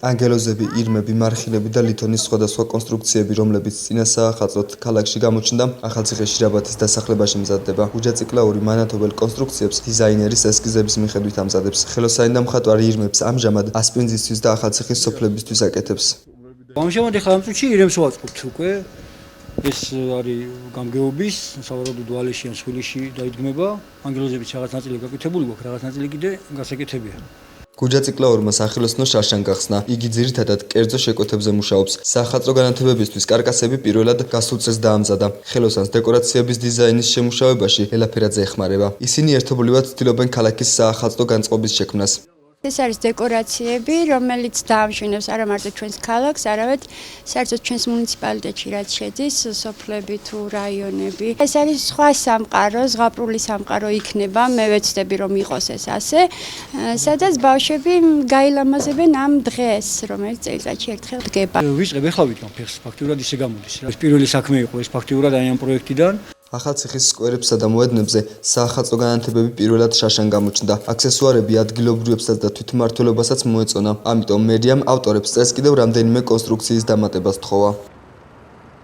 ანგელოზები, ირმები, მარხილები და ლითონის სხვადასხვა კონსტრუქციები, რომლებიც წინა საახალწლოდ ქალაქში გამოჩნდა, ახალციხეში რაბათის დასახლებაში მზადდება. უჯაწიკლაური მანათობელ კონსტრუქციებს დიზაინერის ესკიზების მიხედვით ამზადებს. ხელოსანი და მხატვარი ირმებს ამჟამად ასპინძისთვის და ახალციხის სოფლებისთვის აკეთებს. ამჟამად ახლა ამ წუთში ირემს ვაწყობთ უკვე. ეს არის გამგეობის, სავარაუდოდ ვალეში ან სხვილიში დაიდგმება. ანგელოზების რაღაც ნაწილი გაკეთებული გვაქვს, რაღაც ნაწილი კიდე გასაკეთებია. გუჯაწიკლაურმა სახელოსნო შარშან გახსნა. იგი ძირითადად კერძო შეკვეთებზე მუშაობს. საახალწლო განათლებებისთვის კარკასები პირველად გასულ წელს დაამზადა. ხელოსანს დეკორაციების დიზაინის შემუშავებაში ელაფერაძე ეხმარება. ისინი ერთობლივად ცდილობენ ქალაქის საახალწლო განწყობის შექმნას. ეს არის დეკორაციები, რომელიც დაამშვენებს არა მარტო ჩვენს ქალაქს, არამედ საერთოდ ჩვენს მუნიციპალიტეტში რაც შედის, სოფლები თუ რაიონები. ეს არის სხვა სამყარო, ზღაპრული სამყარო იქნება, მე ვეცდები რომ იყოს ეს ასე, სადაც ბავშვები გაილამაზებენ ამ დღეს, რომელიც წელიწადში ერთხელ დგება. ვიწყებ ახლა ვიტყვი ფეხს, ფაქტიურად ისე გამოდის რა. ეს პირველი საქმე იყო ეს ფაქტიურად აი ამ პროექტიდან. ახალციხის სკვერებსა და მოედნებზე საახალწლო განათებები პირველად შარშან გამოჩნდა. აქსესუარები ადგილობრივებსაც და თვითმმართველობასაც მოეწონა. ამიტომ მერიამ ავტორებს წელს კიდევ რამდენიმე კონსტრუქციის დამატებას თხოვა.